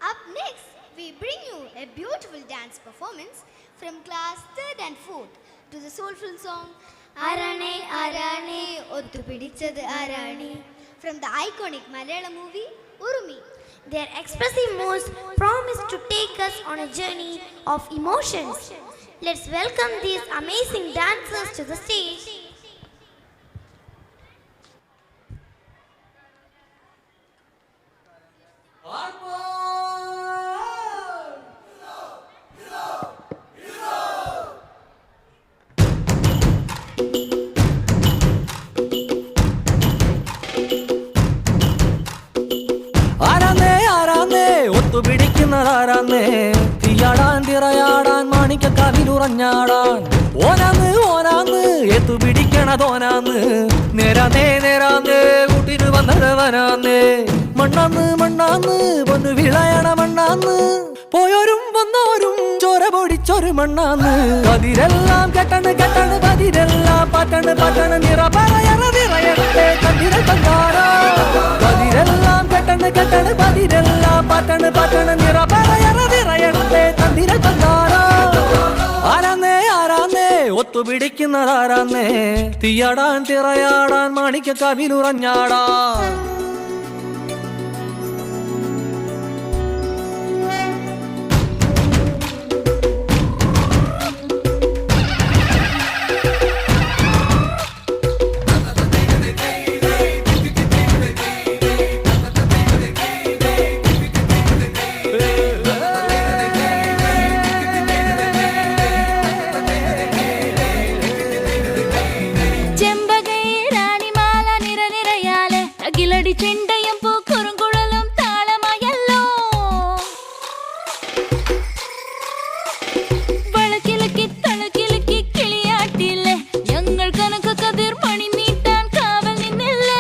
Up next, we bring you a beautiful dance performance from class 3rd and 4th to the soulful song Arane Arane Ottu Pidichadu Arani from the iconic Malayalam movie Urumi. Their expressive moves promise to take us on a journey of emotions. Let's welcome these amazing dancers to the stage. തീയാടാൻ തിറയാടാൻ മാണിക്കക്കാവിലുറഞ്ഞാടാൻ ഓനാന്ന് ഓനാന്ന് എത്തു പിടിക്കണതോനാന്ന് നേരാന്നേ നേരാന്നേ കൂട്ടിന് വന്നതവനാന്നേ മണ്ണാന്ന് മണ്ണാന്ന് പൊന്നു വിളയണ മണ്ണാന്ന് പോയോരും വന്നോരും ചോര പൊടിച്ചൊരു മണ്ണാന്ന് പതിരെല്ലാം കെട്ടണ് കെട്ടണ് പതിരെല്ലാം പട്ടണ് പട്ടണ് നിറ പറയണ നിറയട്ടെ കണ്ടിര കണ്ടാരോ പതിരെല്ലാം കെട്ടണ് കെട്ടണ് പതിരെല്ലാം പട്ടണ് പട്ടണ് നിറ പറയണ നിറയട്ടെ കണ്ടിര കണ്ടാരോ ആരാന്നേ ആരാന്നേ ഒത്തുപിടിക്കുന്നതാരാന്നേ തീയാടാൻ തിറയാടാൻ മാണിക്കക്കാവിലുറഞ്ഞാടാൻ ചെണ്ടയും പൂക്കുറുങ്കുഴലും താളമായല്ലോ വളക്കിലക്കി തളക്കിലക്കി കിളിയാട്ടില്ലേ ഞങ്ങൾ കനക കതിർ മണി നീട്ടാൻ കാവൽ നിന്നില്ലേ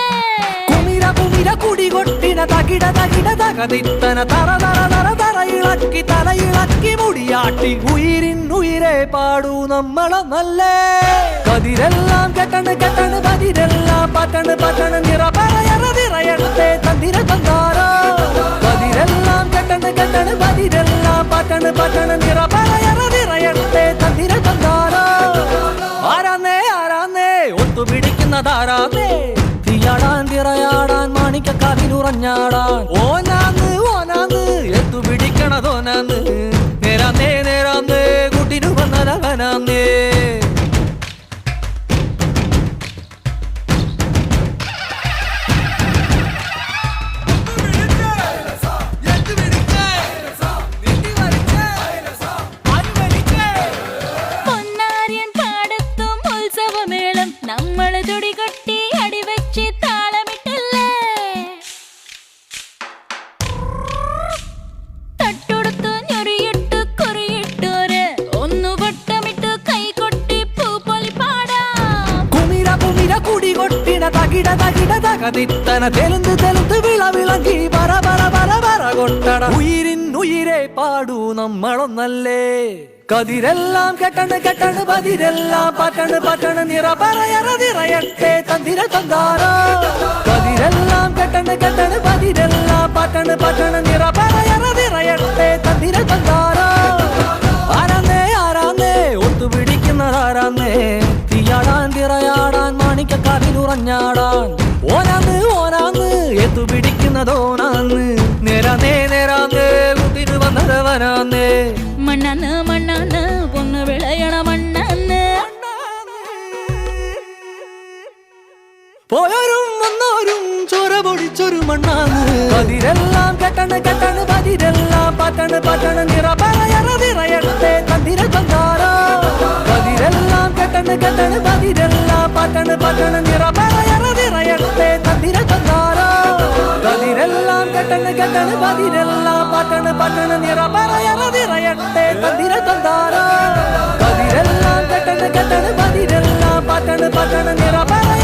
കുമിര കുമിര കുടികൊട്ടിന തകിട തകിട തകതിത്തന തറ തറ തറ തറയിളക്കി തലയിളക്കി മുടിയാട്ടി ഉയിരിൻ ഉയിരെ പാടൂ നമ്മളെ നല്ലേ കതിരെല്ലാം കെട്ടണ് കെട്ടണ് പതിരെല്ലാം പട്ടണ് പട്ടണ് നിറ പറയണ നിറയട്ടെ തന്തിര തന്താരോ പതിരെല്ലാം കെട്ടണ് കെട്ടണ് പതിരെല്ലാം പട്ടണ് പട്ടണ് നിറ പറയണ നിറയട്ടെ തന്തിര തന്താരോ ആരാന്നേ ആരാന്നേ ഒത്തുപിടിക്കുന്നതാരാന്നേ തീയാടാൻ തിറയാടാൻ മാണിക്കക്കാവിലുറഞ്ഞാടാൻ ഓനാന്ന് ഓനാന്ന് എത്തു പിടിക്കണതോനാന്ന് നേരാന്നേ നേരാന്നേ കുട്ടിനു വന്നതവനാന്നേ നമ്മള് തുടികൊട്ടി അടിവെച്ച് താളമിട്ടല്ലേ തട്ടുടുത്ത് ഞൊറിയിട്ട് കുറിയിട്ടോര് ഒന്നു വട്ടമിട്ട് കൈകൊട്ടി പൂപ്പൊലി പാടാം കുമിര കുമിര കുടികൊട്ടിന തകിട തകിട തകതിത്തന തെലുന്ത് തെലുന്ത് വിളവിളങ്ങി പറ പറ പറ പറ കൊട്ടട ഉയിരിൻ ഉയിരെ പാടൂ നമ്മളൊന്നല്ലേ കതിരെല്ലാം കെട്ടണ് കെട്ടണ് പതിരെല്ലാം പട്ടണ് പട്ടണ് നിറ പറയണ നിറയട്ടെ തന്തിര തന്താരോ കതിരെല്ലാം കെട്ടണ് കെട്ടണ് പതിരെല്ലാം പട്ടണ് പട്ടണ് നിറ പറയണ നിറയട്ടെ തന്തിര തന്താരോ ആരാന്നേ ആരാന്നേ ഒത്തുപിടിക്കുന്നതാരാന്നേ തീയാടാൻ തിറയാടാൻ മാണിക്കക്കാവിലുറഞ്ഞാടാൻ ഓനാന്ന് ഓനാന്ന് എത്തു പിടിക്കുന്നതോനാന്ന് നേരാന്നേ നേരാന്നേ കുട്ടിന് വന്നതവനാന്നേ മണ്ണാന്ന് മണ്ണാന്ന് പൊന്നു വിളയണ മണ്ണാന്ന് പോയോരും വന്നോരും ചോര പൊടിച്ചൊരു മണ്ണാന്ന് പതിരെല്ലാം കെട്ടണ് കെട്ടണ് പതിരെല്ലാം പട്ടണ് പട്ടണ് നിറ പറയണ നിറയട്ടെ തന്തിര തന്താരോ പതിരെല്ലാം കെട്ടണ് കെട്ടണ് പതിരെല്ലാം പട്ടണ് പട്ടണ് നിറ പറയണ നിറയട്ടെ തന്തിര തന്താരോ പതിരെല്ലാം കെട്ടണ് കെട്ടണ് പതിരെല്ലാം പട്ടണ് പട്ടണ് നിറ പറയണ നിറയട്ടെ തന്തിര തന്താരോ പതിരെല്ലാം കെട്ടണ് കെട്ടണ് പതിരെല്ലാം പട്ടണ് പട്ടണ് നിറ പറ